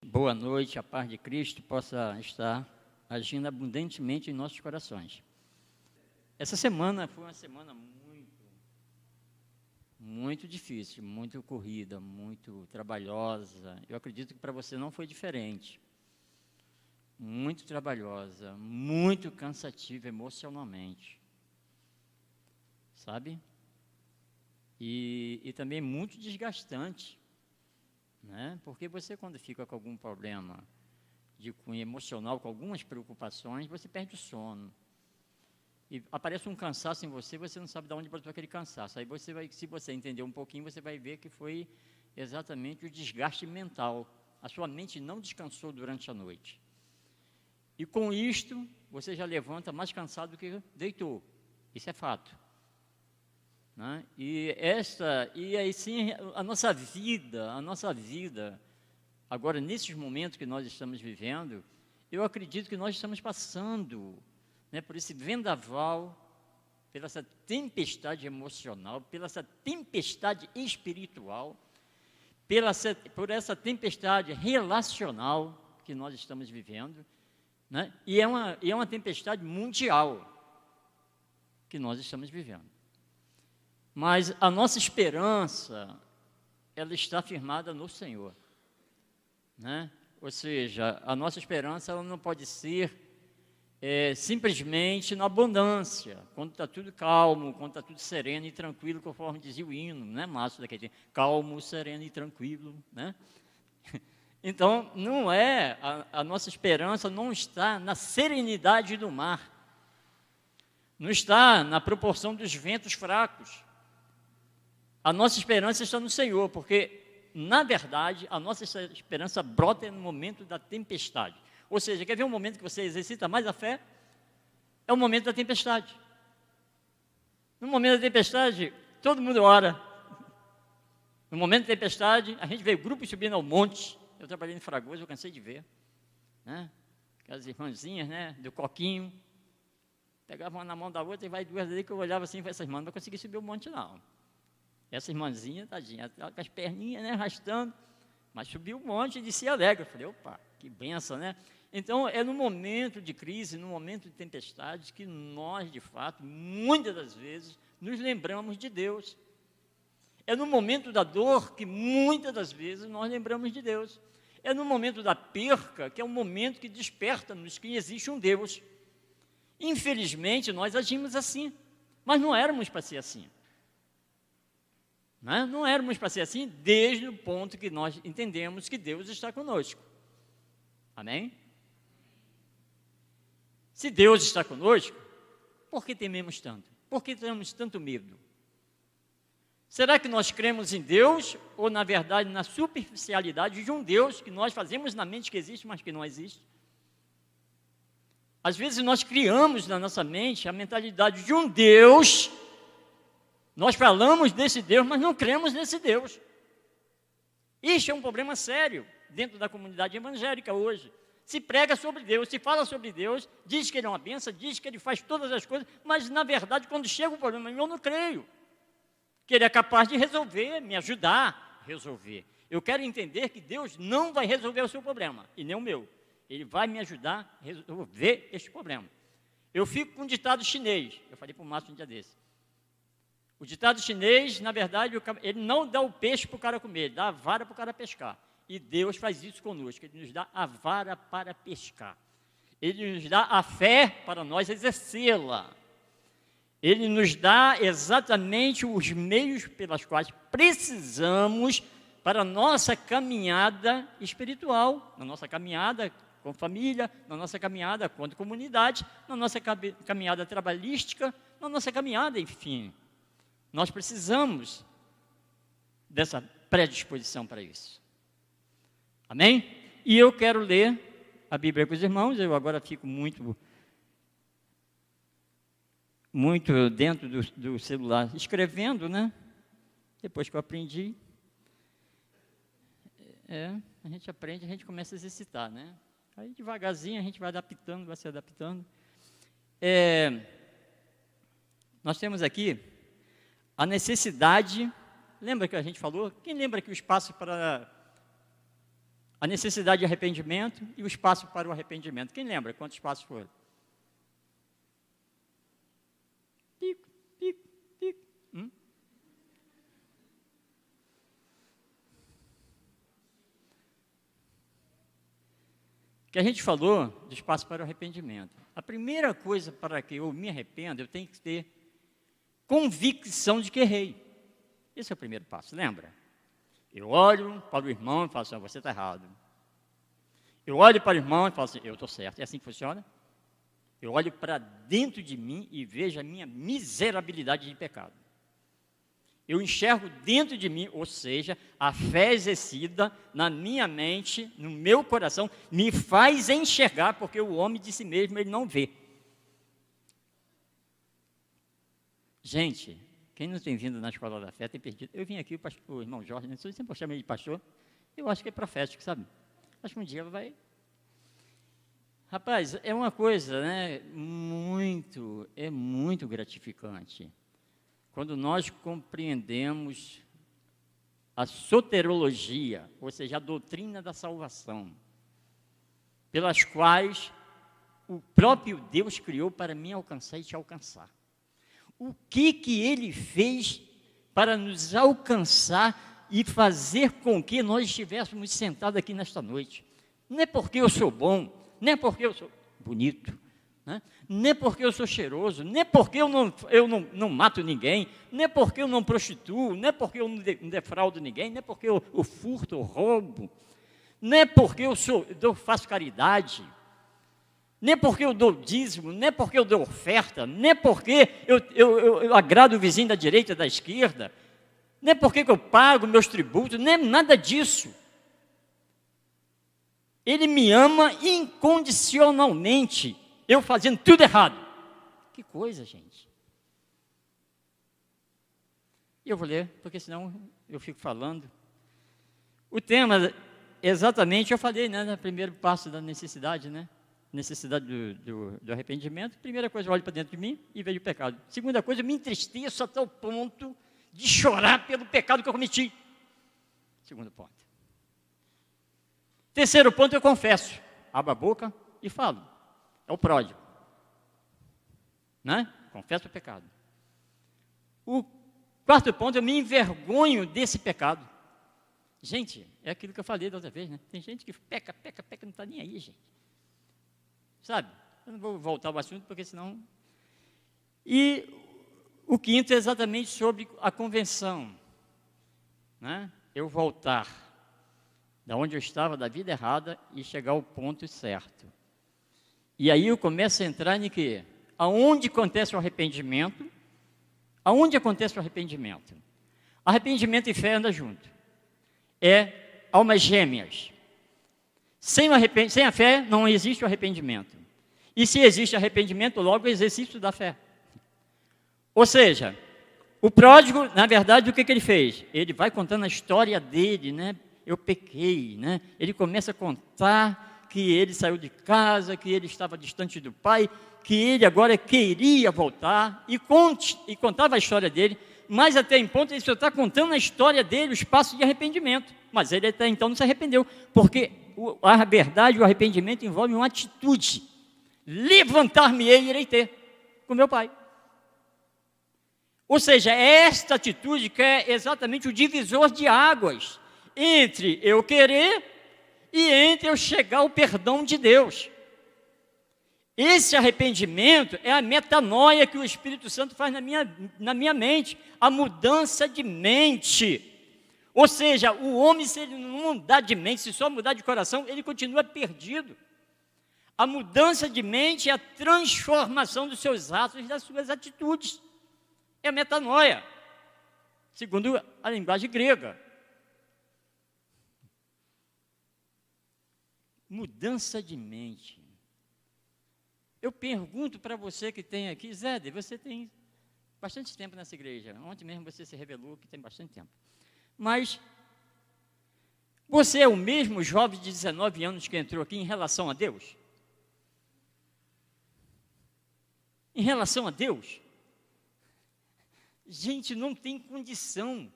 Boa noite, a paz de Cristo possa estar agindo abundantemente em nossos corações. Essa semana foi uma semana muito difícil, muito corrida, muito trabalhosa. Eu acredito que para você não foi diferente. Muito trabalhosa, muito cansativa emocionalmente, sabe? E também muito desgastante, né? Porque você, quando fica com algum problema de cunho emocional, com algumas preocupações, você perde o sono. E aparece um cansaço em você, você não sabe de onde brotou aquele cansaço. Aí você vai, se você entender um pouquinho, você vai ver que foi exatamente o desgaste mental. A sua mente não descansou durante a noite. E com isto, você já levanta mais cansado do que deitou. Isso é fato. Né? E aí sim, a nossa vida, agora nesses momentos que nós estamos vivendo, eu acredito que nós estamos passando, né, por esse vendaval, pela essa tempestade emocional, pela essa tempestade espiritual, por essa tempestade relacional que nós estamos vivendo, né? E é uma tempestade mundial que nós estamos vivendo. Mas a nossa esperança, ela está firmada no Senhor, né? Ou seja, a nossa esperança ela não pode ser simplesmente na abundância, quando está tudo calmo, quando está tudo sereno e tranquilo, conforme dizia o hino, né, Márcio, daquele tempo, calmo, sereno e tranquilo, né? Então, não é, a nossa esperança não está na serenidade do mar, não está na proporção dos ventos fracos. A nossa esperança está no Senhor, porque, na verdade, a nossa esperança brota no momento da tempestade. Ou seja, quer ver um momento que você exercita mais a fé? É o momento da tempestade. No momento da tempestade, todo mundo ora. No momento da tempestade, a gente vê grupos subindo ao monte. Eu trabalhei em Fragoso, eu cansei de ver, né? Aquelas irmãzinhas, né, do coquinho, pegavam uma na mão da outra e vai duas vezes que eu olhava assim, essas irmãs não vai conseguir subir o monte não. Essa irmãzinha, tadinha, com as perninhas, né, arrastando, mas subiu o monte e descia alegre. Eu falei, opa, que benção, né? Então, é no momento de crise, no momento de tempestade, que nós, de fato, muitas das vezes, nos lembramos de Deus. É no momento da dor que, muitas das vezes, nós lembramos de Deus. É no momento da perca, que é um momento que desperta-nos que existe um Deus. Infelizmente, nós agimos assim, mas não éramos para ser assim. Não éramos para ser assim desde o ponto que nós entendemos que Deus está conosco. Amém? Se Deus está conosco, por que tememos tanto? Por que temos tanto medo? Será que nós cremos em Deus ou, na verdade, na superficialidade de um Deus que nós fazemos na mente que existe, mas que não existe? Às vezes nós criamos na nossa mente a mentalidade de um Deus, nós falamos desse Deus, mas não cremos nesse Deus. Isso é um problema sério dentro da comunidade evangélica hoje. Se prega sobre Deus, se fala sobre Deus, diz que Ele é uma bênção, diz que Ele faz todas as coisas, mas na verdade quando chega o problema, eu não creio que Ele é capaz de resolver, me ajudar a resolver. Eu quero entender que Deus não vai resolver o seu problema, e nem o meu. Ele vai me ajudar a resolver este problema. Eu fico com um ditado chinês, eu falei para o Márcio um dia desse. O ditado chinês, na verdade, ele não dá o peixe para o cara comer, ele dá a vara para o cara pescar. E Deus faz isso conosco, Ele nos dá a vara para pescar. Ele nos dá a fé para nós exercê-la. Ele nos dá exatamente os meios pelos quais precisamos para a nossa caminhada espiritual, na nossa caminhada com família, na nossa caminhada com a comunidade, na nossa caminhada trabalhística, na nossa caminhada, enfim. Nós precisamos dessa predisposição para isso. Amém? E eu quero ler a Bíblia com os irmãos, eu agora fico muito dentro do celular escrevendo, né? Depois que eu aprendi, a gente aprende, a gente começa a exercitar, né? Aí devagarzinho a gente vai adaptando, vai se adaptando. Nós temos aqui a necessidade, lembra que a gente falou? Quem lembra que o espaço para a necessidade de arrependimento e o espaço para o arrependimento. Quem lembra quantos passos foram? Pico, pico, pico. Que a gente falou do espaço para o arrependimento. A primeira coisa para que eu me arrependa, eu tenho que ter convicção de que errei. Esse é o primeiro passo, lembra? Eu olho para o irmão e falo assim, você está errado. Eu olho para o irmão e falo assim, eu estou certo. É assim que funciona? Eu olho para dentro de mim e vejo a minha miserabilidade de pecado. Eu enxergo dentro de mim, ou seja, a fé exercida na minha mente, no meu coração, me faz enxergar, porque o homem de si mesmo, ele não vê. Gente, quem não tem vindo na escola da fé tem perdido. Eu vim aqui, o irmão Jorge, né? Eu sempre chamo ele de pastor, eu acho que é profético, sabe? Acho que um dia vai... Rapaz, é uma coisa, né, muito gratificante. Quando nós compreendemos a soterologia, ou seja, a doutrina da salvação, pelas quais o próprio Deus criou para me alcançar e te alcançar. O que ele fez para nos alcançar e fazer com que nós estivéssemos sentados aqui nesta noite? Não é porque eu sou bom, não é porque eu sou bonito, né? Nem porque eu sou cheiroso, nem porque eu não mato ninguém, nem porque eu não prostituo, nem porque eu não defraudo ninguém, nem porque eu furto, eu roubo, nem porque eu faço caridade, nem porque eu dou dízimo, nem porque eu dou oferta, nem porque eu agrado o vizinho da direita e da esquerda, nem porque eu pago meus tributos, nem nada disso. Ele me ama incondicionalmente, eu fazendo tudo errado. Que coisa, gente. E eu vou ler, porque senão eu fico falando. O tema, exatamente, eu falei, né, no primeiro passo da necessidade, né? Necessidade do arrependimento. Primeira coisa, eu olho para dentro de mim e vejo o pecado. Segunda coisa, eu me entristeço até o ponto de chorar pelo pecado que eu cometi. Segundo ponto. Terceiro ponto, eu confesso. Abro a boca e falo. É o pródigo. Né? Confesso o pecado. O quarto ponto, eu me envergonho desse pecado. Gente, é aquilo que eu falei da outra vez, né? Tem gente que peca, não está nem aí, gente. Sabe? Eu não vou voltar ao assunto, porque senão... E o quinto é exatamente sobre a convenção. Né? Eu voltar da onde eu estava, da vida errada, e chegar ao ponto certo. E aí eu começo a entrar em quê? Aonde acontece o arrependimento? Aonde acontece o arrependimento? Arrependimento e fé andam junto. É almas gêmeas. Sem a fé não existe o arrependimento. E se existe arrependimento, logo o exercício da fé. Ou seja, o pródigo, na verdade, o que ele fez? Ele vai contando a história dele, né? Eu pequei, né? Ele começa a contar que ele saiu de casa, que ele estava distante do pai, que ele agora queria voltar, e contava a história dele, mas até em ponto ele só está contando a história dele, os passos de arrependimento, mas ele até então não se arrependeu, porque a verdade, o arrependimento envolve uma atitude, levantar-me-ei e irei ter com meu pai. Ou seja, é esta atitude que é exatamente o divisor de águas, entre eu querer e entre eu chegar ao perdão de Deus. Esse arrependimento é a metanoia que o Espírito Santo faz na minha mente, a mudança de mente. Ou seja, o homem, se ele não mudar de mente, se só mudar de coração, ele continua perdido. A mudança de mente é a transformação dos seus atos e das suas atitudes. É a metanoia, segundo a linguagem grega. Mudança de mente. Eu pergunto para você que tem aqui, Zé, você tem bastante tempo nessa igreja. Ontem mesmo você se revelou que tem bastante tempo. Mas você é o mesmo jovem de 19 anos que entrou aqui em relação a Deus? Em relação a Deus? Gente, não tem condição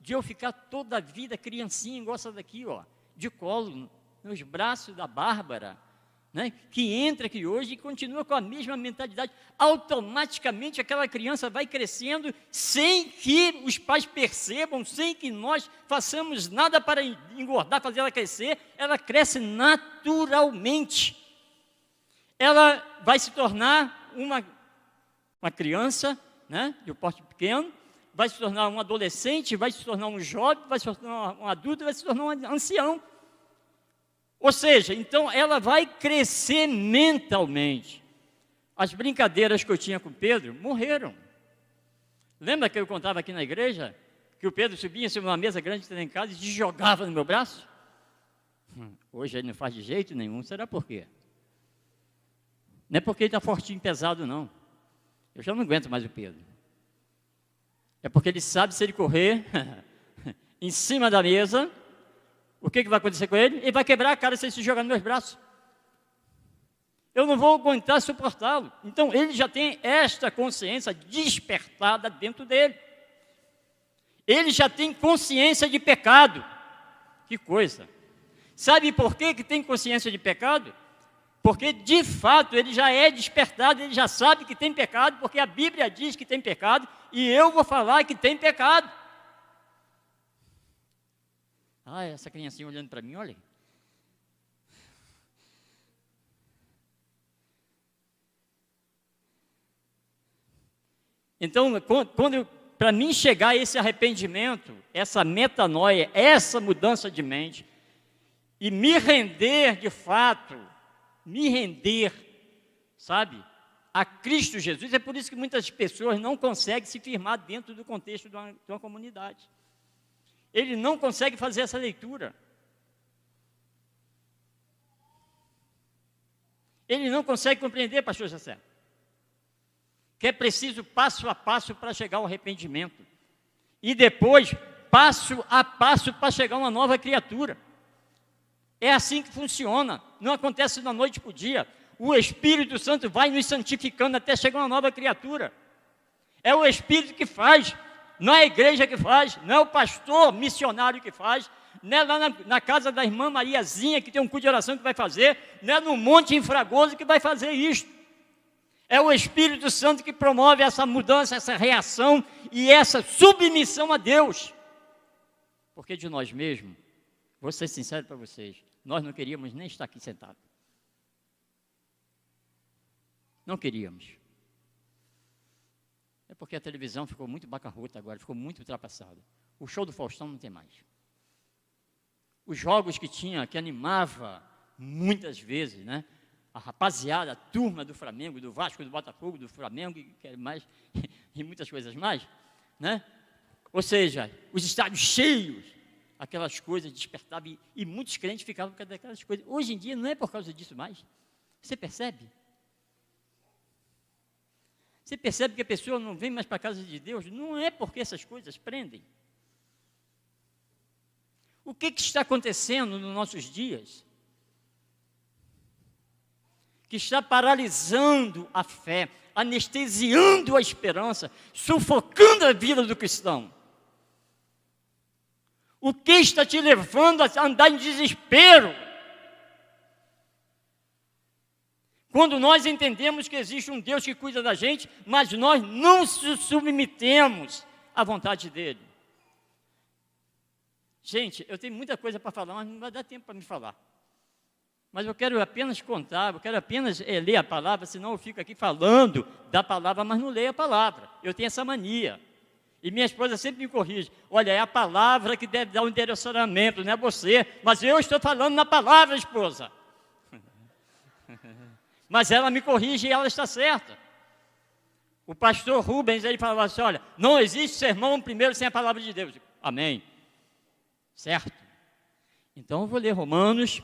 de eu ficar toda a vida criancinha, igual essa daqui, ó, de colo, nos braços da Bárbara, né, que entra aqui hoje e continua com a mesma mentalidade. Automaticamente aquela criança vai crescendo sem que os pais percebam, sem que nós façamos nada para engordar, fazer ela crescer, ela cresce naturalmente. Ela vai se tornar uma criança, né, de um porte pequeno, vai se tornar um adolescente, vai se tornar um jovem, vai se tornar um adulto, vai se tornar um ancião. Ou seja, então ela vai crescer mentalmente. As brincadeiras que eu tinha com Pedro morreram. Lembra que eu contava aqui na igreja? Que o Pedro subia em cima de uma mesa grande que tem em casa e se jogava no meu braço? Hoje ele não faz de jeito nenhum, será por quê? Não é porque ele está fortinho e pesado, não. Eu já não aguento mais o Pedro. É porque ele sabe, se ele correr em cima da mesa, o que vai acontecer com ele? Ele vai quebrar a cara se ele se jogar nos meus braços. Eu não vou aguentar suportá-lo. Então, ele já tem esta consciência despertada dentro dele. Ele já tem consciência de pecado. Que coisa! Sabe por que tem consciência de pecado? Porque, de fato, ele já é despertado, ele já sabe que tem pecado, porque a Bíblia diz que tem pecado, e eu vou falar que tem pecado. Ah, essa criancinha olhando para mim, olha. Então, para mim chegar a esse arrependimento, essa metanoia, essa mudança de mente, e me render de fato, sabe, a Cristo Jesus, é por isso que muitas pessoas não conseguem se firmar dentro do contexto de uma comunidade. Ele não consegue fazer essa leitura. Ele não consegue compreender, pastor José, que é preciso passo a passo para chegar ao arrependimento. E depois, passo a passo para chegar a uma nova criatura. É assim que funciona, não acontece da noite para o dia. O Espírito Santo vai nos santificando até chegar a uma nova criatura. É o Espírito que faz, não é a igreja que faz, não é o pastor missionário que faz, não é lá na casa da irmã Mariazinha, que tem um culto de oração que vai fazer, não é no Monte Infragoso que vai fazer isto. É o Espírito Santo que promove essa mudança, essa reação e essa submissão a Deus. Porque de nós mesmos, vou ser sincero para vocês, nós não queríamos nem estar aqui sentados. Não queríamos. É porque a televisão ficou muito bacarrota agora, ficou muito ultrapassada. O show do Faustão não tem mais. Os jogos que tinha, que animava muitas vezes, né? A rapaziada, a turma do Flamengo, do Vasco, do Botafogo, do Flamengo, e mais, e muitas coisas mais, né? Ou seja, os estádios cheios, aquelas coisas despertavam, e muitos crentes ficavam por causa daquelas coisas. Hoje em dia não é por causa disso mais. Você percebe? Você percebe que a pessoa não vem mais para a casa de Deus? Não é porque essas coisas prendem. O que está acontecendo nos nossos dias? Que está paralisando a fé, anestesiando a esperança, sufocando a vida do cristão. O que está te levando a andar em desespero? Quando nós entendemos que existe um Deus que cuida da gente, mas nós não se submetemos à vontade dEle. Gente, eu tenho muita coisa para falar, mas não vai dar tempo para me falar. Mas eu quero apenas contar, eu quero apenas ler a palavra, senão eu fico aqui falando da palavra, mas não leio a palavra. Eu tenho essa mania. E minha esposa sempre me corrige. Olha, é a palavra que deve dar um direcionamento, não é você. Mas eu estou falando na palavra, esposa. Mas ela me corrige e ela está certa. O pastor Rubens, ele falava assim, olha, não existe sermão primeiro sem a palavra de Deus. Amém. Certo? Então eu vou ler Romanos,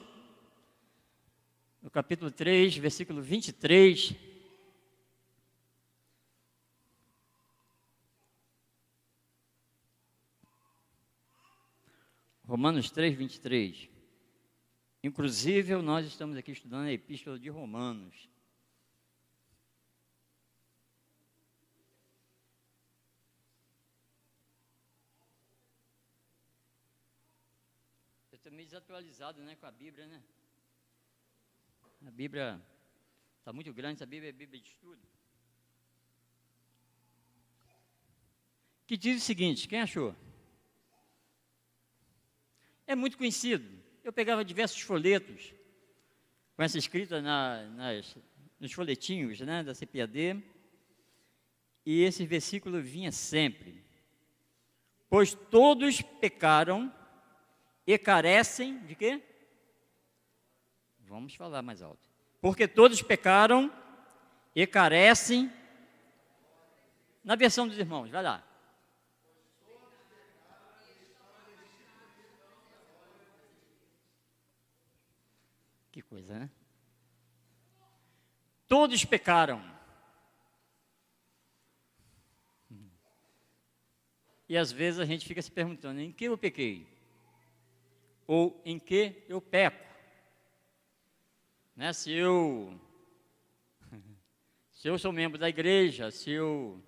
no capítulo 3, versículo 23. Romanos 3, 23. Inclusive, nós estamos aqui estudando a Epístola de Romanos. meio desatualizado, né, com a Bíblia, né? A Bíblia está muito grande, a Bíblia é Bíblia de estudo. Que diz o seguinte, quem achou? É muito conhecido. Eu pegava diversos folhetos com essa escrita nos folhetinhos, né, da CPAD, e esse versículo vinha sempre. Pois todos pecaram e carecem de quê? Vamos falar mais alto. Porque todos pecaram e carecem. Na versão dos irmãos, vai lá. Que coisa, né? Todos pecaram. E às vezes a gente fica se perguntando, em que eu pequei? Ou em que eu peco? Né? Se eu sou membro da igreja, se eu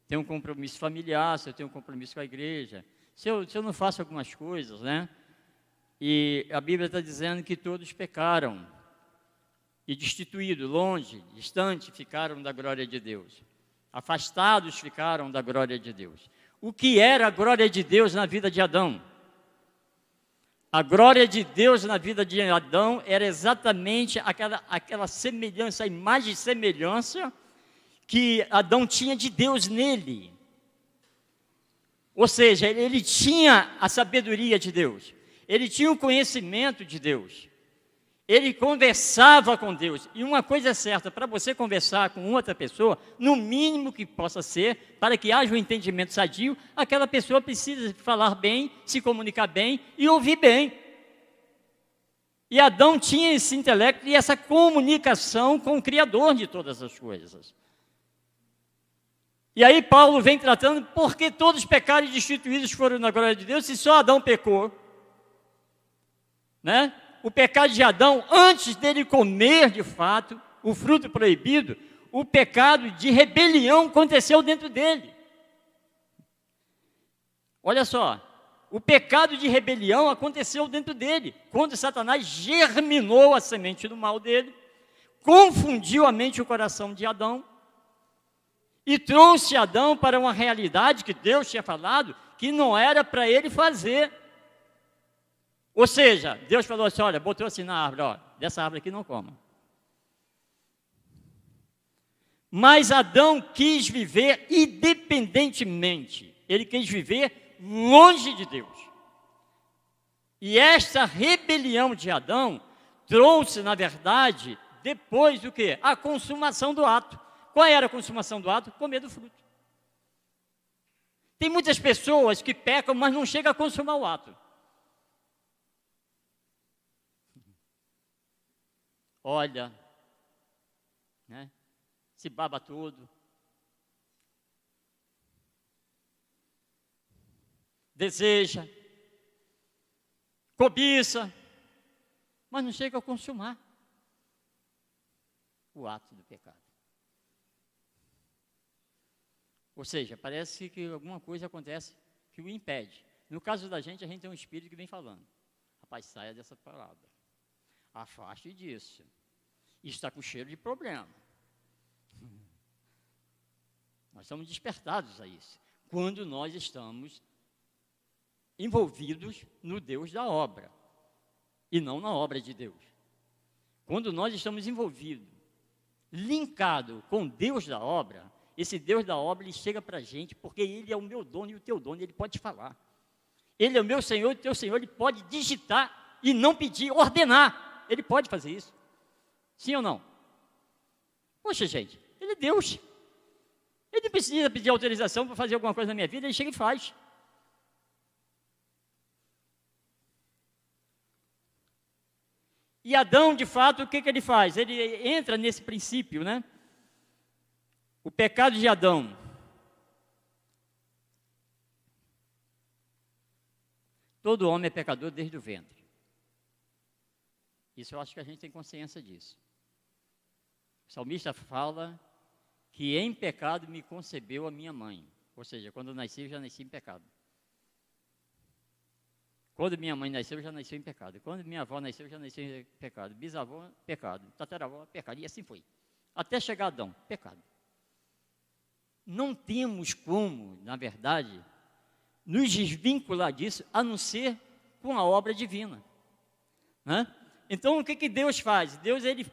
tenho um compromisso familiar, se eu tenho um compromisso com a igreja, se eu não faço algumas coisas, né? E a Bíblia está dizendo que todos pecaram e destituídos, longe, distante, ficaram da glória de Deus. Afastados ficaram da glória de Deus. O que era a glória de Deus na vida de Adão? A glória de Deus na vida de Adão era exatamente aquela semelhança, a imagem e semelhança que Adão tinha de Deus nele. Ou seja, ele tinha a sabedoria de Deus. Ele tinha o conhecimento de Deus. Ele conversava com Deus. E uma coisa é certa, para você conversar com outra pessoa, no mínimo que possa ser, para que haja um entendimento sadio, aquela pessoa precisa falar bem, se comunicar bem e ouvir bem. E Adão tinha esse intelecto e essa comunicação com o Criador de todas as coisas. E aí Paulo vem tratando, porque todos pecaram e destituídos foram na glória de Deus, se só Adão pecou, né? O pecado de Adão, antes dele comer de fato o fruto proibido, o pecado de rebelião aconteceu dentro dele. Olha só, o pecado de rebelião aconteceu dentro dele, quando Satanás germinou a semente do mal dele, confundiu a mente e o coração de Adão, e trouxe Adão para uma realidade que Deus tinha falado, que não era para ele fazer. Ou seja, Deus falou assim, olha, botou assim na árvore, ó, dessa árvore aqui não coma. Mas Adão quis viver independentemente, ele quis viver longe de Deus. E esta rebelião de Adão trouxe, na verdade, depois do quê? A consumação do ato. Qual era a consumação do ato? Comer do fruto. Tem muitas pessoas que pecam, mas não chegam a consumar o ato. Olha, né? Se baba tudo, deseja, cobiça, mas não chega a consumar o ato do pecado. Ou seja, parece que alguma coisa acontece que o impede. No caso da gente, a gente tem um espírito que vem falando, rapaz, saia dessa palavra. Afaste disso. Isso está com cheiro de problema. Nós somos despertados a isso. Quando nós estamos envolvidos no Deus da obra. E não na obra de Deus. Quando nós estamos envolvidos, linkados com Deus da obra, esse Deus da obra, ele chega para a gente, porque Ele é o meu dono e o teu dono, Ele pode falar. Ele é o meu Senhor e o teu Senhor, Ele pode digitar e não pedir, ordenar. Ele pode fazer isso. Sim ou não? Poxa, gente, Ele é Deus. Ele não precisa pedir autorização para fazer alguma coisa na minha vida, Ele chega e faz. E Adão, de fato, o que ele faz? Ele entra nesse princípio, né? O pecado de Adão. Todo homem é pecador desde o ventre. Isso eu acho que a gente tem consciência disso. O salmista fala que em pecado me concebeu a minha mãe. Ou seja, quando eu nasci, eu já nasci em pecado. Quando minha mãe nasceu, já nasceu em pecado. Quando minha avó nasceu, já nasceu em pecado. Bisavó, pecado. Tataravó, pecado. E assim foi. Até chegar Adão, pecado. Não temos como, na verdade, nos desvincular disso, a não ser com a obra divina. Né? Então, o que Deus faz? Deus, ele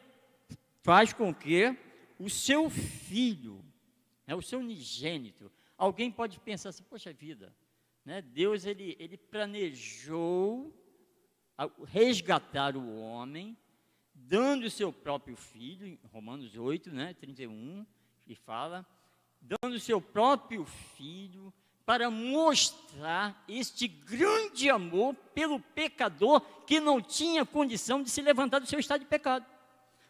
faz com que o seu filho, né, o seu unigênito, alguém pode pensar assim, poxa vida, né, Deus, ele planejou resgatar o homem, dando o seu próprio filho, em Romanos 8, né, 31, que fala, dando o seu próprio filho, para mostrar este grande amor pelo pecador que não tinha condição de se levantar do seu estado de pecado.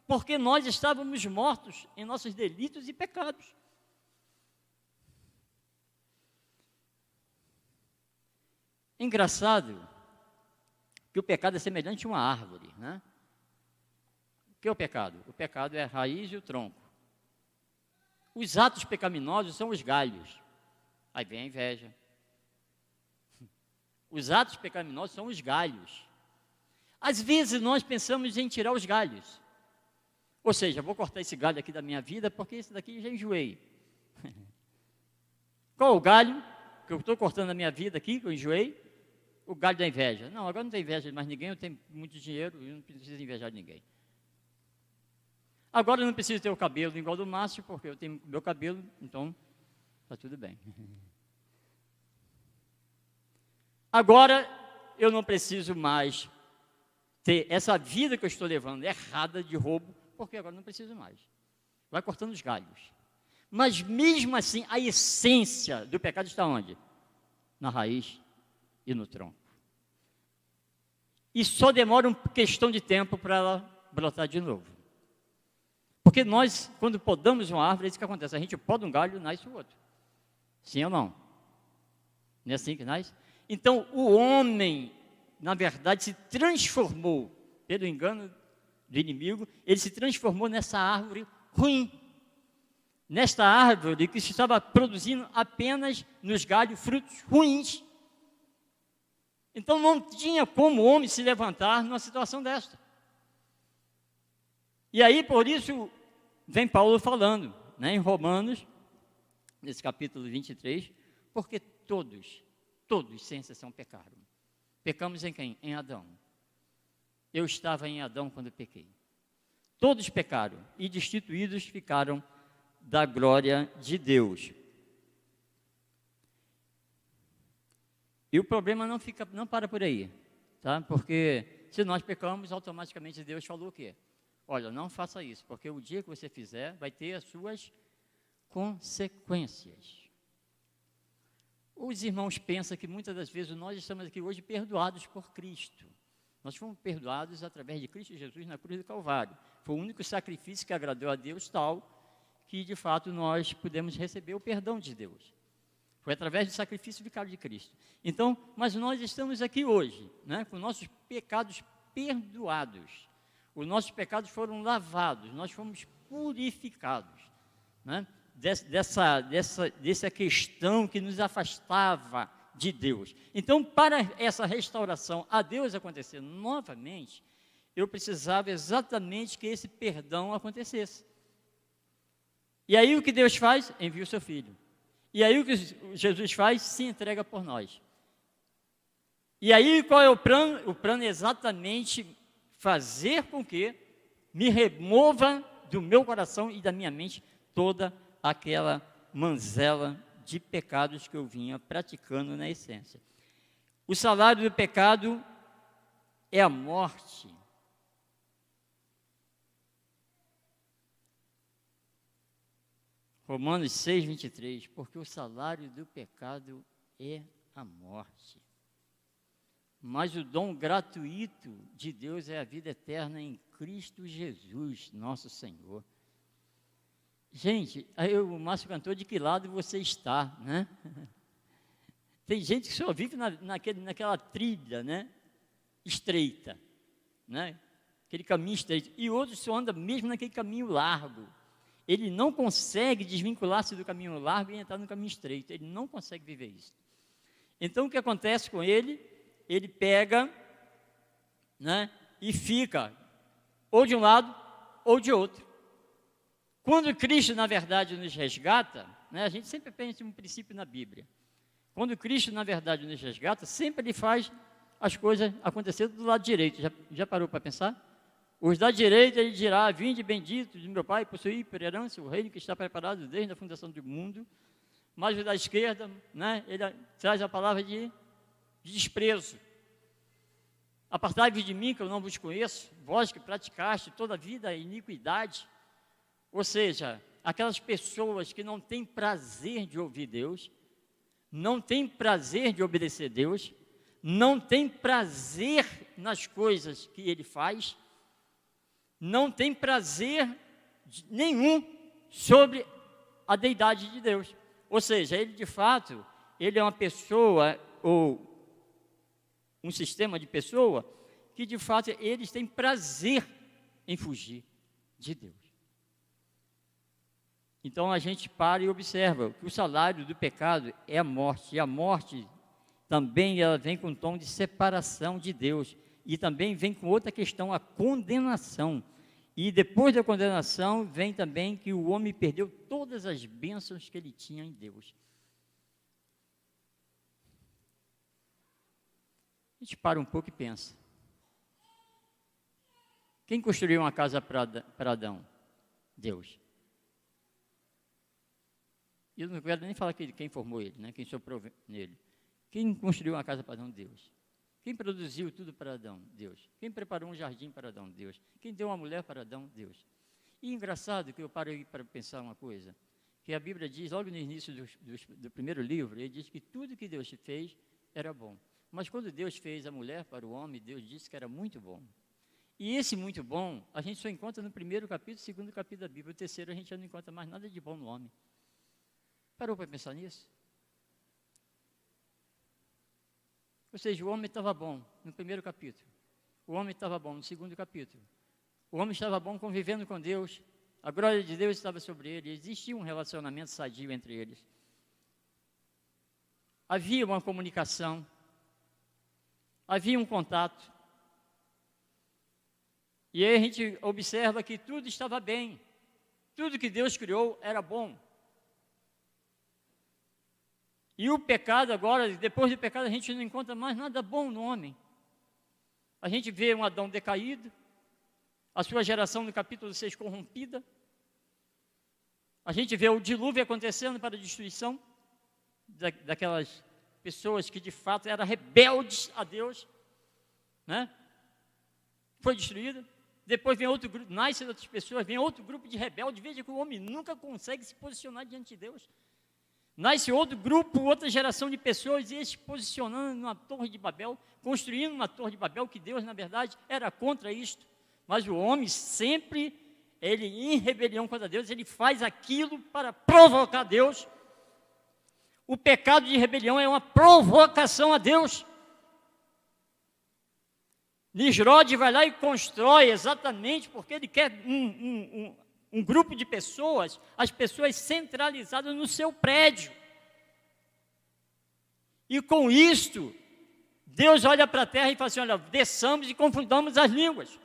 Porque nós estávamos mortos em nossos delitos e pecados. Engraçado que o pecado é semelhante a uma árvore, né? O que é o pecado? O pecado é a raiz e o tronco. Os atos pecaminosos são os galhos. Aí vem a inveja. Os atos pecaminosos são os galhos. Às vezes nós pensamos em tirar os galhos. Ou seja, vou cortar esse galho aqui da minha vida, porque esse daqui já enjoei. Qual o galho que eu estou cortando da minha vida aqui, que eu enjoei? O galho da inveja. Não, agora não tenho inveja de mais ninguém, eu tenho muito dinheiro e não preciso invejar de ninguém. Agora eu não preciso ter o cabelo igual do Márcio, porque eu tenho meu cabelo, então está tudo bem. Agora eu não preciso mais ter essa vida que eu estou levando errada de roubo, porque agora não preciso mais. Vai cortando os galhos. Mas mesmo assim, a essência do pecado está onde? Na raiz e no tronco. E só demora uma questão de tempo para ela brotar de novo. Porque nós, quando podamos uma árvore, é isso que acontece. A gente poda um galho, nasce o outro. Sim ou não? Não é assim que nasce? Então, o homem, na verdade, se transformou, pelo engano do inimigo, ele se transformou nessa árvore ruim. Nesta árvore que estava produzindo apenas nos galhos frutos ruins. Então, não tinha como o homem se levantar numa situação desta. E aí, por isso, vem Paulo falando, né, em Romanos, nesse capítulo 23, porque todos, sem exceção, pecaram. Pecamos em quem? Em Adão. Eu estava em Adão quando pequei. Todos pecaram e destituídos ficaram da glória de Deus. E o problema não para por aí, tá? Porque se nós pecamos, automaticamente Deus falou o quê? Olha, não faça isso, porque o dia que você fizer, vai ter as suas consequências. Os irmãos pensam que muitas das vezes nós estamos aqui hoje perdoados por Cristo. Nós fomos perdoados através de Cristo Jesus na cruz do Calvário. Foi o único sacrifício que agradou a Deus, tal que de fato nós pudemos receber o perdão de Deus. Foi através do sacrifício vicário de Cristo. Então, mas nós estamos aqui hoje, né, com nossos pecados perdoados. Os nossos pecados foram lavados, nós fomos purificados, né, dessa questão que nos afastava de Deus. Então, para essa restauração a Deus acontecer novamente, eu precisava exatamente que esse perdão acontecesse. E aí o que Deus faz? Envia o seu Filho. E aí o que Jesus faz? Se entrega por nós. E aí qual é o plano? O plano é exatamente fazer com que me remova do meu coração e da minha mente toda aquela manzela de pecados que eu vinha praticando na essência. O salário do pecado é a morte. Romanos 6, 23, porque o salário do pecado é a morte. Mas o dom gratuito de Deus é a vida eterna em Cristo Jesus, nosso Senhor. Gente, aí o Márcio cantou, de que lado você está, né? Tem gente que só vive naquela trilha, né? Estreita, né? Aquele caminho estreito. E outros só andam mesmo naquele caminho largo. Ele não consegue desvincular-se do caminho largo e entrar no caminho estreito. Ele não consegue viver isso. Então, o que acontece com ele? ele pega, né, e fica ou de um lado ou de outro. Quando Cristo, na verdade, nos resgata, né, a gente sempre pensa em um princípio na Bíblia. Quando Cristo, na verdade, nos resgata, sempre Ele faz as coisas acontecerem do lado direito. Já parou para pensar? Os da direita, Ele dirá: vinde bendito de meu Pai, possuí por herança o reino que está preparado desde a fundação do mundo. Mas os da esquerda, né, Ele traz a palavra de desprezo. Apartai-vos de mim, que eu não vos conheço, vós que praticaste toda a vida a iniquidade. Ou seja, aquelas pessoas que não têm prazer de ouvir Deus, não têm prazer de obedecer Deus, não têm prazer nas coisas que Ele faz, não têm prazer nenhum sobre a deidade de Deus. Ou seja, Ele de fato, Ele é uma pessoa ou um sistema de pessoa que de fato eles têm prazer em fugir de Deus. Então a gente para e observa que o salário do pecado é a morte, e a morte também ela vem com um tom de separação de Deus, e também vem com outra questão, a condenação. E depois da condenação vem também que o homem perdeu todas as bênçãos que ele tinha em Deus. A gente para um pouco e pensa. Quem construiu uma casa para Adão? Deus. E eu não quero nem falar quem formou ele, né? Quem soprou nele. Quem construiu uma casa para Adão? Deus. Quem produziu tudo para Adão? Deus. Quem preparou um jardim para Adão? Deus. Quem deu uma mulher para Adão? Deus. E engraçado que eu parei para pensar uma coisa, que a Bíblia diz, logo no início do primeiro livro, ele diz que tudo que Deus fez era bom. Mas quando Deus fez a mulher para o homem, Deus disse que era muito bom. E esse muito bom, a gente só encontra no primeiro capítulo, segundo capítulo da Bíblia. O terceiro, a gente já não encontra mais nada de bom no homem. Parou para pensar nisso? Ou seja, o homem estava bom no primeiro capítulo. O homem estava bom no segundo capítulo. O homem estava bom convivendo com Deus. A glória de Deus estava sobre ele. Existia um relacionamento sadio entre eles. Havia uma comunicação. Havia um contato. E aí a gente observa que tudo estava bem. Tudo que Deus criou era bom. E o pecado agora, depois do pecado, a gente não encontra mais nada bom no homem. A gente vê um Adão decaído, a sua geração no capítulo 6 corrompida. A gente vê o dilúvio acontecendo para a destruição daquelas pessoas que de fato eram rebeldes a Deus, né? Foi destruída. Depois vem outro grupo, nascem outras pessoas, vem outro grupo de rebeldes. Veja que o homem nunca consegue se posicionar diante de Deus. Nasce outro grupo, outra geração de pessoas, e eles se posicionando numa torre de Babel, construindo uma torre de Babel, que Deus, na verdade, era contra isto. Mas o homem sempre, ele em rebelião contra Deus, ele faz aquilo para provocar Deus. O pecado de rebelião é uma provocação a Deus. Nisrod vai lá e constrói exatamente porque ele quer um grupo de pessoas, as pessoas centralizadas no seu prédio. E com isto, Deus olha para a terra e fala assim: olha, desçamos e confundamos as línguas.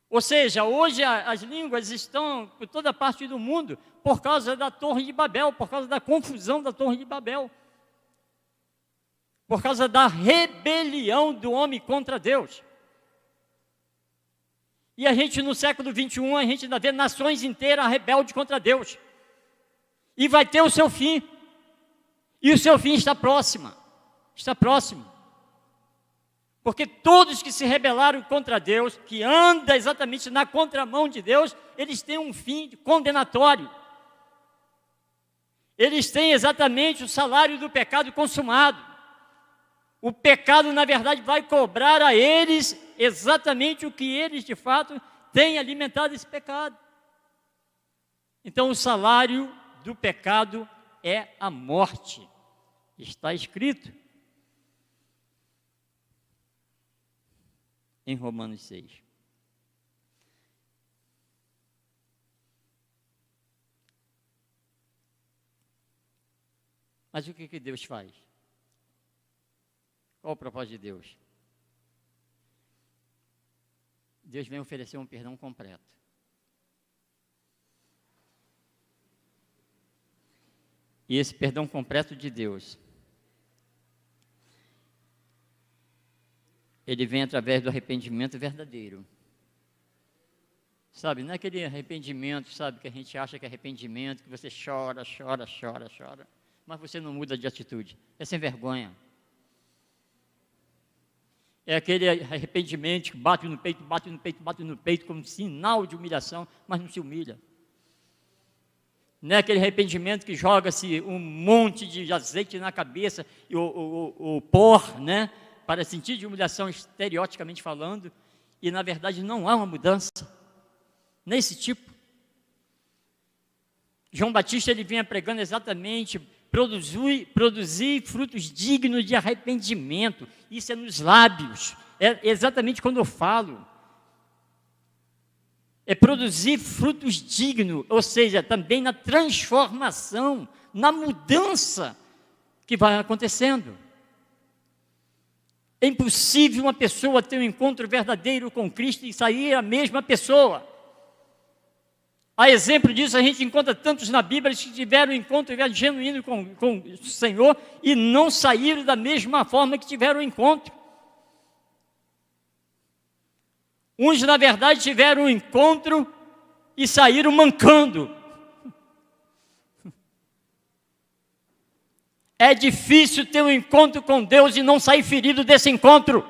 Ou seja, hoje as línguas estão por toda parte do mundo por causa da Torre de Babel, por causa da confusão da Torre de Babel, por causa da rebelião do homem contra Deus. E a gente no século 21, a gente ainda vê nações inteiras rebeldes contra Deus. E vai ter o seu fim. E o seu fim está próximo. Está próximo. Porque todos que se rebelaram contra Deus, que andam exatamente na contramão de Deus, eles têm um fim condenatório. Eles têm exatamente o salário do pecado consumado. O pecado, na verdade, vai cobrar a eles exatamente o que eles, de fato, têm alimentado esse pecado. Então, o salário do pecado é a morte. Está escrito em Romanos 6. Mas o que Deus faz? Qual o propósito de Deus? Deus vem oferecer um perdão completo. E esse perdão completo de Deus, ele vem através do arrependimento verdadeiro. Sabe, não é aquele arrependimento, sabe, que a gente acha que é arrependimento, que você chora, mas você não muda de atitude. É sem vergonha. É aquele arrependimento que bate no peito, como sinal de humilhação, mas não se humilha. Não é aquele arrependimento que joga-se um monte de azeite na cabeça, e o pó, né, para sentir de humilhação, estereoticamente falando, e na verdade não há uma mudança nesse tipo. João Batista, ele vinha pregando exatamente, produzir frutos dignos de arrependimento. Isso é nos lábios, é exatamente quando eu falo. É produzir frutos dignos, ou seja, também na transformação, na mudança que vai acontecendo. É impossível uma pessoa ter um encontro verdadeiro com Cristo e sair a mesma pessoa. A exemplo disso, a gente encontra tantos na Bíblia que tiveram um encontro genuíno com o Senhor e não saíram da mesma forma que tiveram o encontro. Uns, na verdade, tiveram um encontro e saíram mancando. É difícil ter um encontro com Deus e não sair ferido desse encontro.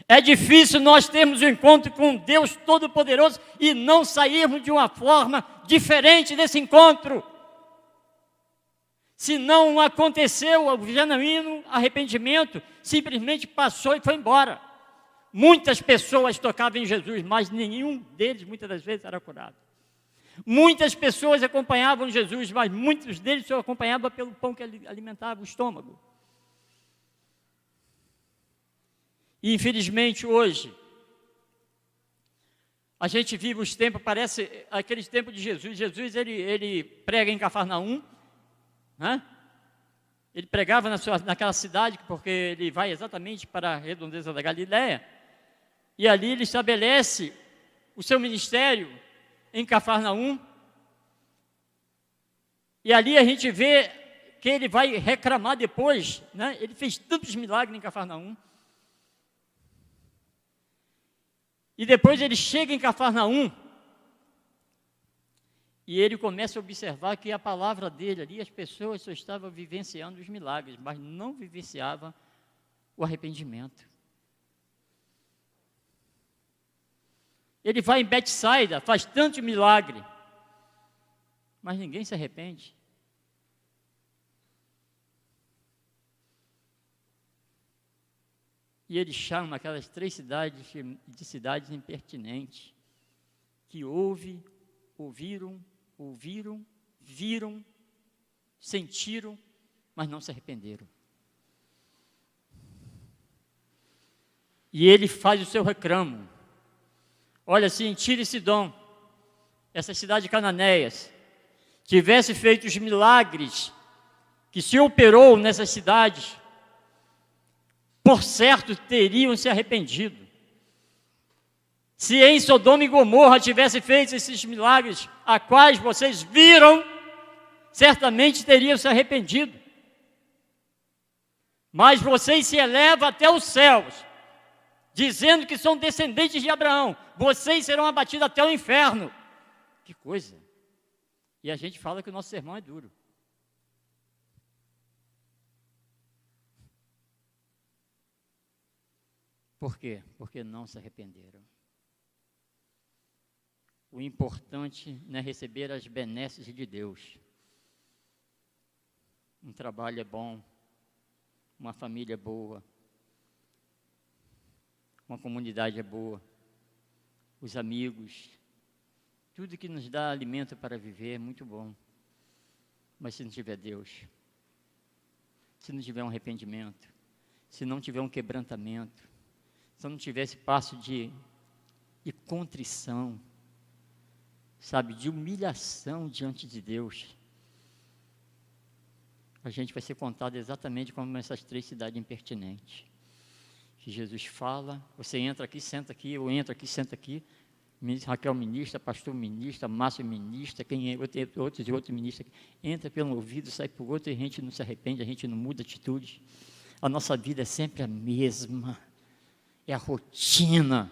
É difícil nós termos um encontro com Deus Todo-Poderoso e não sairmos de uma forma diferente desse encontro. Se não aconteceu o genuíno arrependimento, simplesmente passou e foi embora. Muitas pessoas tocavam em Jesus, mas nenhum deles, muitas das vezes, era curado. Muitas pessoas acompanhavam Jesus, mas muitos deles só acompanhavam pelo pão que alimentava o estômago. E infelizmente hoje, a gente vive os tempos, parece aqueles tempos de Jesus. Jesus, ele prega em Cafarnaum, né? Ele pregava naquela cidade, porque ele vai exatamente para a redondeza da Galileia, e ali ele estabelece o seu ministério em Cafarnaum, e ali a gente vê que ele vai reclamar depois, né? Ele fez tantos milagres em Cafarnaum, e depois ele chega em Cafarnaum, e ele começa a observar que a palavra dele ali, as pessoas só estavam vivenciando os milagres, mas não vivenciavam o arrependimento. Ele vai em Betsaida, faz tanto milagre, mas ninguém se arrepende. E ele chama aquelas 3 cidades de cidades impertinentes, que ouviram, viram, sentiram, mas não se arrependeram. E ele faz o seu reclamo. Olha, se em Tiro e Sidom, essa cidade cananeias, tivesse feito os milagres que se operou nessas cidades, por certo teriam se arrependido. Se em Sodoma e Gomorra tivesse feito esses milagres, a quais vocês viram, certamente teriam se arrependido. Mas vocês se elevam até os céus, dizendo que são descendentes de Abraão. Vocês serão abatidos até o inferno. Que coisa! E a gente fala que o nosso sermão é duro. Por quê? Porque não se arrependeram. O importante não é receber as benesses de Deus. Um trabalho é bom, uma família é boa, uma comunidade é boa, os amigos, tudo que nos dá alimento para viver é muito bom. Mas se não tiver Deus, se não tiver um arrependimento, se não tiver um quebrantamento, se não tiver esse passo de contrição, sabe, de humilhação diante de Deus, a gente vai ser contado exatamente como essas 3 cidades impertinentes. Que Jesus fala, você entra aqui, senta aqui, eu entro aqui, senta aqui, Raquel ministra, pastor ministra, Márcio ministra, quem é, outros ministros, entra pelo ouvido, sai por outro, e a gente não se arrepende, a gente não muda atitude. A nossa vida é sempre a mesma, é a rotina,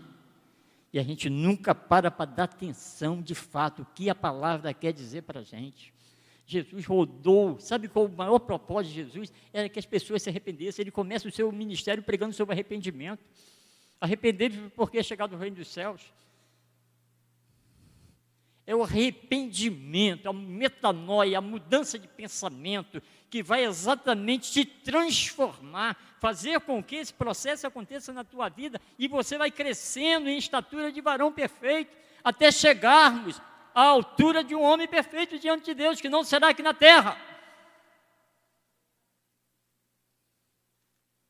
e a gente nunca para dar atenção de fato o que a palavra quer dizer para a gente. Jesus rodou, sabe qual o maior propósito de Jesus? Era que as pessoas se arrependessem. Ele começa o seu ministério pregando sobre arrependimento. Arrepender-vos porque é chegado o reino dos céus. É o arrependimento, a metanoia, a mudança de pensamento, que vai exatamente te transformar, fazer com que esse processo aconteça na tua vida, e você vai crescendo em estatura de varão perfeito, até chegarmos à altura de um homem perfeito diante de Deus, que não será aqui na terra.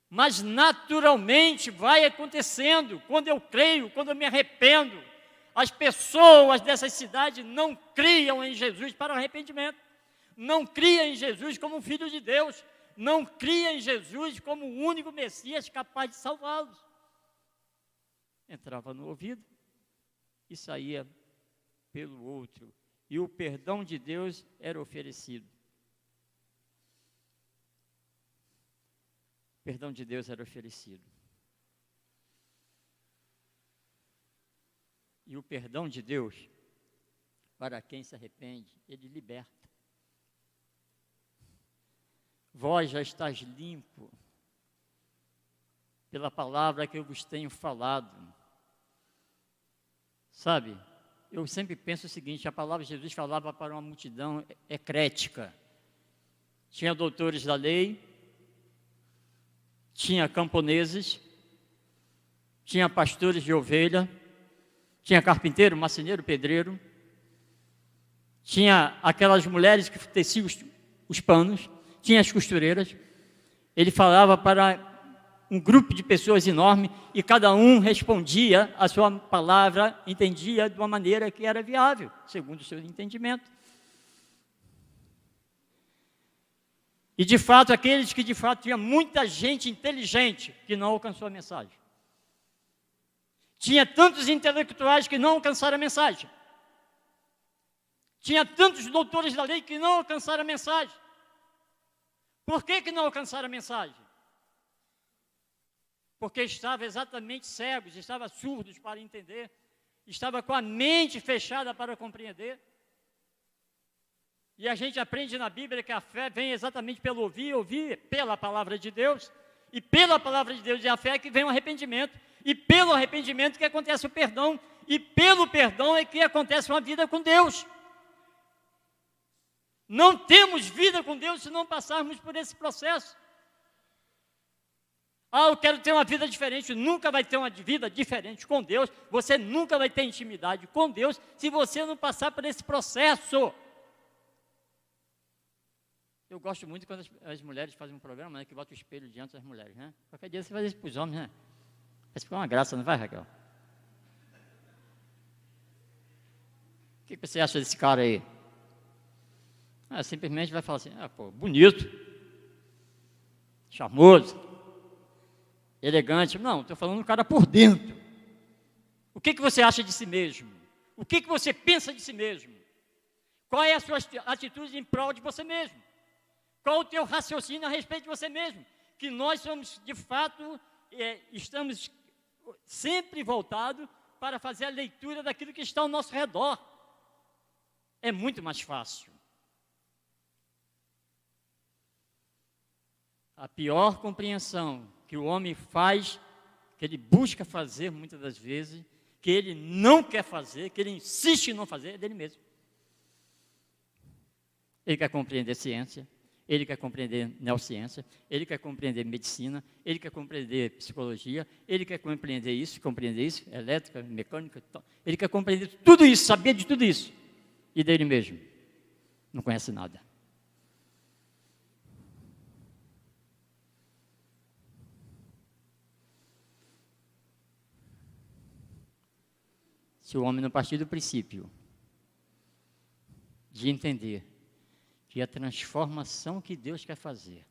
Mas naturalmente vai acontecendo, quando eu creio, quando eu me arrependo. As pessoas dessas cidades não criam em Jesus para o arrependimento, não criam em Jesus como um filho de Deus, não criam em Jesus como o único Messias capaz de salvá-los. Entrava no ouvido e saía pelo outro, e o perdão de Deus era oferecido. O perdão de Deus era oferecido. E o perdão de Deus, para quem se arrepende, ele liberta. Vós já estás limpo pela palavra que eu vos tenho falado. Sabe, eu sempre penso o seguinte, a palavra de Jesus falava para uma multidão eclética. Tinha doutores da lei, tinha camponeses, tinha pastores de ovelha, tinha carpinteiro, marceneiro, pedreiro, tinha aquelas mulheres que teciam os panos, tinha as costureiras. Ele falava para um grupo de pessoas enorme e cada um respondia a sua palavra, entendia de uma maneira que era viável, segundo o seu entendimento. E de fato, aqueles que de fato tinha muita gente inteligente que não alcançou a mensagem. Tinha tantos intelectuais que não alcançaram a mensagem. Tinha tantos doutores da lei que não alcançaram a mensagem. Por que não alcançaram a mensagem? Porque estavam exatamente cegos, estavam surdos para entender, estavam com a mente fechada para compreender. E a gente aprende na Bíblia que a fé vem exatamente pelo ouvir pela palavra de Deus, e pela palavra de Deus e a fé que vem o arrependimento, e pelo arrependimento que acontece o perdão, e pelo perdão é que acontece uma vida com Deus. Não temos vida com Deus se não passarmos por esse processo. Eu quero ter uma vida diferente. Nunca vai ter uma vida diferente com Deus. Você nunca vai ter intimidade com Deus se você não passar por esse processo. Eu gosto muito quando as mulheres fazem um programa, né, que bota o espelho diante das mulheres, né? Qualquer dia você faz isso para os homens, né? Vai ficar uma graça, não vai, Raquel? O que você acha desse cara aí? Simplesmente vai falar assim, bonito, charmoso, elegante. Não, estou falando do cara por dentro. O que você acha de si mesmo? O que você pensa de si mesmo? Qual é a sua atitude em prol de você mesmo? Qual o teu raciocínio a respeito de você mesmo? Que nós somos, de fato, estamos sempre voltados para fazer a leitura daquilo que está ao nosso redor. É muito mais fácil. A pior compreensão que o homem faz, que ele busca fazer muitas das vezes, que ele não quer fazer, que ele insiste em não fazer, é dele mesmo. Ele quer compreender ciência, ele quer compreender neurociência, ele quer compreender medicina, ele quer compreender psicologia, ele quer compreender isso, elétrica, mecânica, ele quer compreender tudo isso, saber de tudo isso, e dele mesmo não conhece nada. Se o homem não partir do princípio de entender que a transformação que Deus quer fazer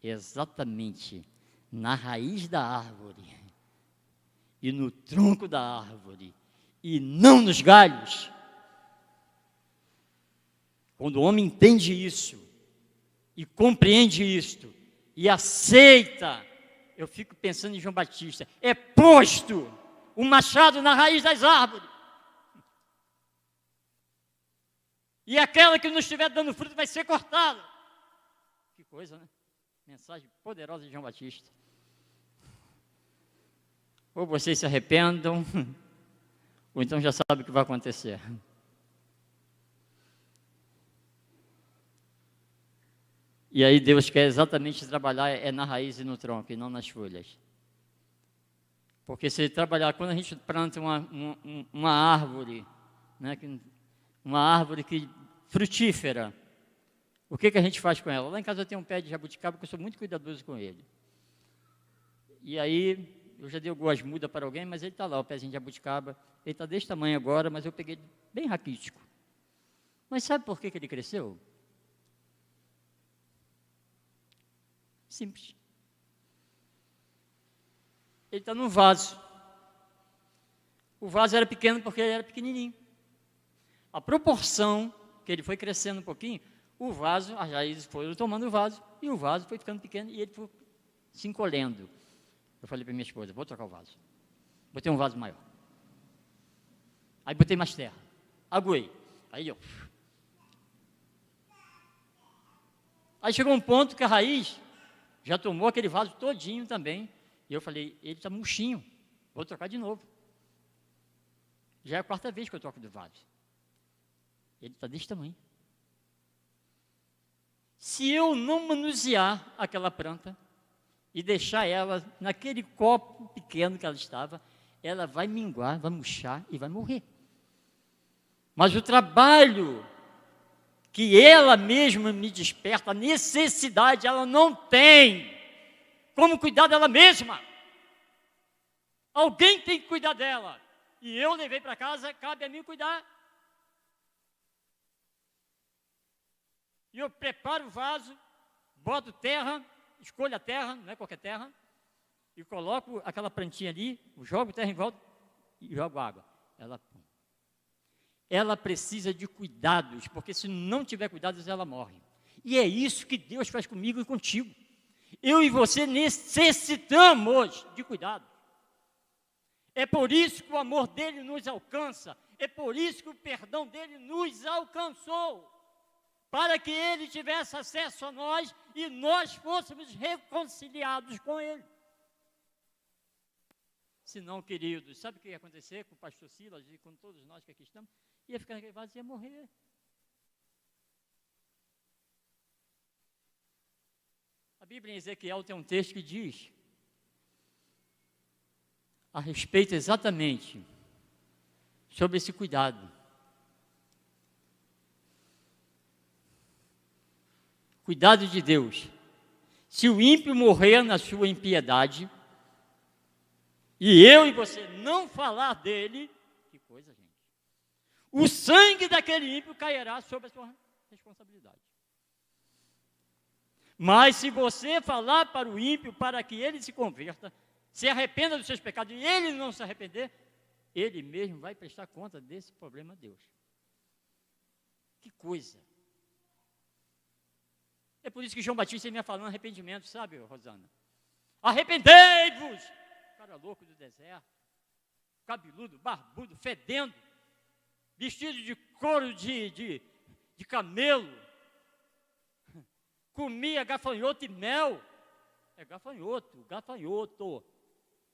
é exatamente na raiz da árvore e no tronco da árvore e não nos galhos. Quando o homem entende isso e compreende isto e aceita, eu fico pensando em João Batista, é posto o machado na raiz das árvores. E aquela que não estiver dando fruto vai ser cortada. Que coisa, né? Mensagem poderosa de João Batista. Ou vocês se arrependam, ou então já sabem o que vai acontecer. E aí Deus quer exatamente trabalhar na raiz e no tronco, e não nas folhas. Porque se ele trabalhar, quando a gente planta uma árvore, né, uma árvore frutífera, o que a gente faz com ela? Lá em casa eu tenho um pé de jabuticaba, porque eu sou muito cuidadoso com ele. E aí, eu já dei algumas mudas para alguém, mas ele está lá, o pezinho de jabuticaba. Ele está desse tamanho agora, mas eu peguei bem raquítico. Mas sabe por que ele cresceu? Simples. Ele está num vaso. O vaso era pequeno porque ele era pequenininho. A proporção que ele foi crescendo um pouquinho, o vaso, as raízes foram tomando o vaso, e o vaso foi ficando pequeno, e ele foi se encolhendo. Eu falei para minha esposa, vou trocar o vaso. Botei um vaso maior. Aí botei mais terra. Aguei. Aí chegou um ponto que a raiz já tomou aquele vaso todinho também. E eu falei, ele está murchinho, vou trocar de novo. Já é a quarta vez que eu troco do vaso. Ele está desse tamanho. Se eu não manusear aquela planta e deixar ela naquele copo pequeno que ela estava, ela vai minguar, vai murchar e vai morrer. Mas o trabalho que ela mesma me desperta, a necessidade, ela não tem como cuidar dela mesma. Alguém tem que cuidar dela. E eu levei para casa, cabe a mim cuidar. E eu preparo o vaso, boto terra, escolho a terra, não é qualquer terra, e coloco aquela plantinha ali, jogo terra em volta e jogo água. Ela precisa de cuidados, porque se não tiver cuidados, ela morre. E é isso que Deus faz comigo e contigo. Eu e você necessitamos de cuidado. É por isso que o amor dele nos alcança, é por isso que o perdão dele nos alcançou, para que ele tivesse acesso a nós e nós fôssemos reconciliados com ele. Se não, queridos, sabe o que ia acontecer com o pastor Silas e com todos nós que aqui estamos? Ia ficar vazio e ia morrer. A Bíblia em Ezequiel tem um texto que diz a respeito exatamente sobre esse cuidado. Cuidado de Deus. Se o ímpio morrer na sua impiedade, e eu e você não falar dele, que coisa, gente. O sangue daquele ímpio cairá sobre a sua responsabilidade. Mas se você falar para o ímpio, para que ele se converta, se arrependa dos seus pecados, e ele não se arrepender, ele mesmo vai prestar conta desse problema a Deus. Que coisa. É por isso que João Batista vinha falando arrependimento, sabe, Rosana? Arrependei-vos! Cara louco do deserto, cabeludo, barbudo, fedendo, vestido de couro de camelo, comia gafanhoto e mel. É gafanhoto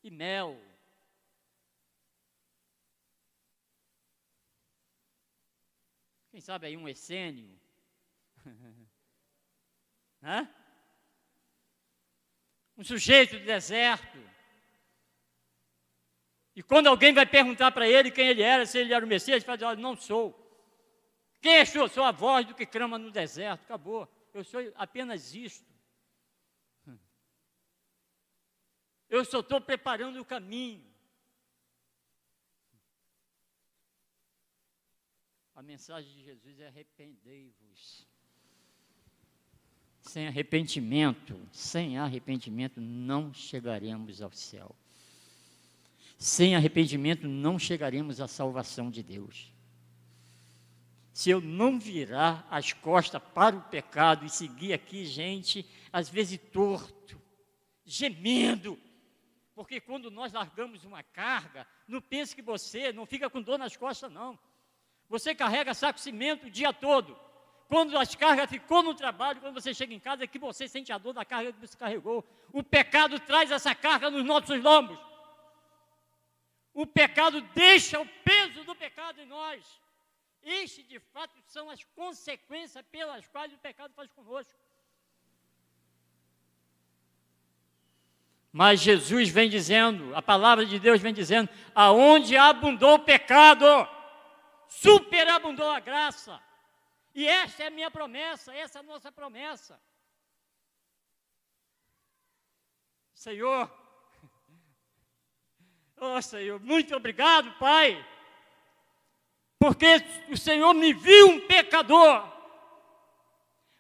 e mel. Quem sabe aí um essênio? Um sujeito do deserto. E quando alguém vai perguntar para ele quem ele era, se ele era o Messias, ele fala, olha, não sou. Quem és tu? Sou a voz do que clama no deserto. Acabou. Eu sou apenas isto. Eu só estou preparando o caminho. A mensagem de Jesus é arrependei-vos. Sem arrependimento não chegaremos ao céu. Sem arrependimento não chegaremos à salvação de Deus. Se eu não virar as costas para o pecado e seguir aqui, gente, às vezes torto, gemendo, porque quando nós largamos uma carga, não pense que você não fica com dor nas costas, não. Você carrega saco de cimento o dia todo. Quando as cargas ficou no trabalho, quando você chega em casa, é que você sente a dor da carga que você carregou. O pecado traz essa carga nos nossos lombos. O pecado deixa o peso do pecado em nós. Este, de fato, são as consequências pelas quais o pecado faz conosco. Mas Jesus vem dizendo, a palavra de Deus vem dizendo, aonde abundou o pecado, superabundou a graça. E esta é a minha promessa, essa é a nossa promessa. Senhor, oh Senhor, muito obrigado, Pai, porque o Senhor me viu um pecador,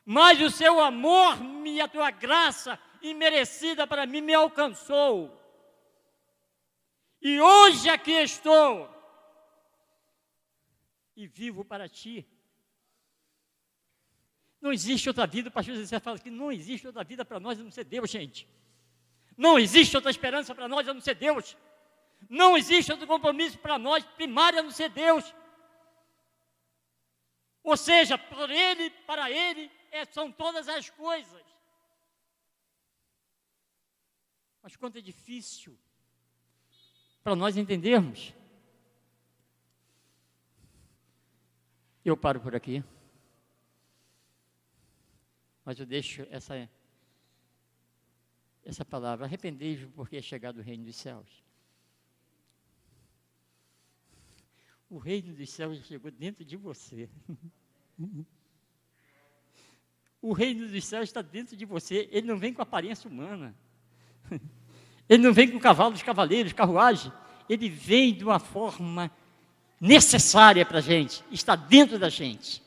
mas o seu amor e a tua graça imerecida para mim me alcançou. E hoje aqui estou e vivo para ti. Não existe outra vida, o pastor José fala que não existe outra vida para nós a não ser Deus, gente. Não existe outra esperança para nós a não ser Deus. Não existe outro compromisso para nós primário a não ser Deus. Ou seja, por Ele, para Ele, são todas as coisas. Mas quanto é difícil para nós entendermos. Eu paro por aqui. Mas eu deixo essa palavra, arrependei-vos porque é chegado o reino dos céus. O reino dos céus chegou dentro de você. O reino dos céus está dentro de você, ele não vem com aparência humana. Ele não vem com cavalos, cavaleiros, carruagem. Ele vem de uma forma necessária para a gente, está dentro da gente.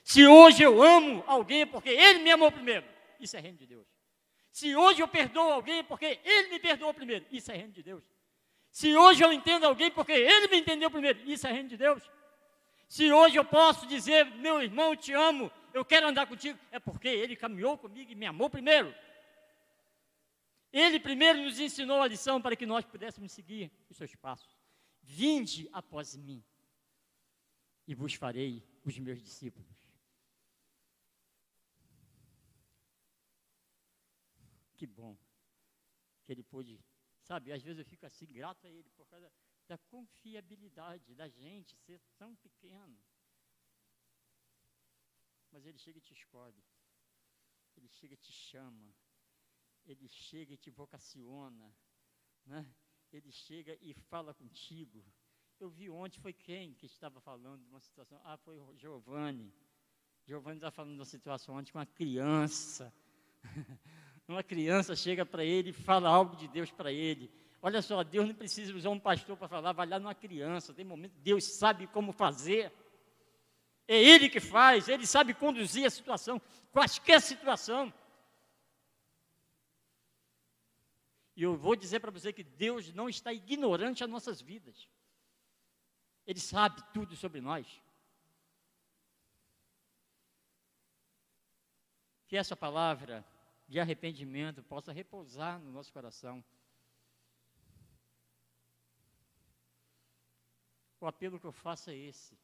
Se hoje eu amo alguém é porque ele me amou primeiro, isso é reino de Deus. Se hoje eu perdoo alguém é porque ele me perdoou primeiro, isso é reino de Deus. Se hoje eu entendo alguém porque ele me entendeu primeiro, isso é reino de Deus. Se hoje eu posso dizer, meu irmão, eu te amo, eu quero andar contigo, é porque ele caminhou comigo e me amou primeiro. Ele primeiro nos ensinou a lição para que nós pudéssemos seguir os seus passos. Vinde após mim e vos farei os meus discípulos. Que bom que ele pôde, sabe, às vezes eu fico assim, grato a ele, por causa da confiabilidade da gente ser tão pequeno. Mas ele chega e te escolhe, ele chega e te chama, ele chega e te vocaciona, né? Ele chega e fala contigo. Eu vi ontem, foi quem que estava falando de uma situação? Ah, foi o Giovanni. Giovanni estava falando de uma situação ontem com uma criança. Uma criança chega para ele e fala algo de Deus para ele. Olha só, Deus não precisa usar um pastor para falar, vai lá numa criança. Tem momento que Deus sabe como fazer. É Ele que faz, Ele sabe conduzir a situação, qualquer situação. E eu vou dizer para você que Deus não está ignorante às nossas vidas. Ele sabe tudo sobre nós. Que essa palavra de arrependimento possa repousar no nosso coração. O apelo que eu faço é esse.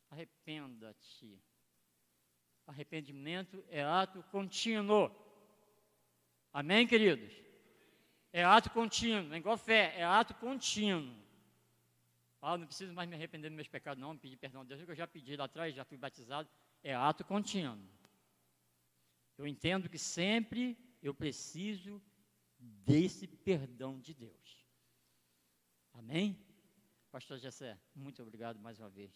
Arrependa-te. Arrependimento é ato contínuo. Amém, queridos? É ato contínuo, é igual fé, é ato contínuo. Ah, não preciso mais me arrepender dos meus pecados, não, me pedir perdão a Deus, que eu já pedi lá atrás, já fui batizado. É ato contínuo. Eu entendo que sempre eu preciso desse perdão de Deus. Amém? Pastor Jessé, muito obrigado mais uma vez.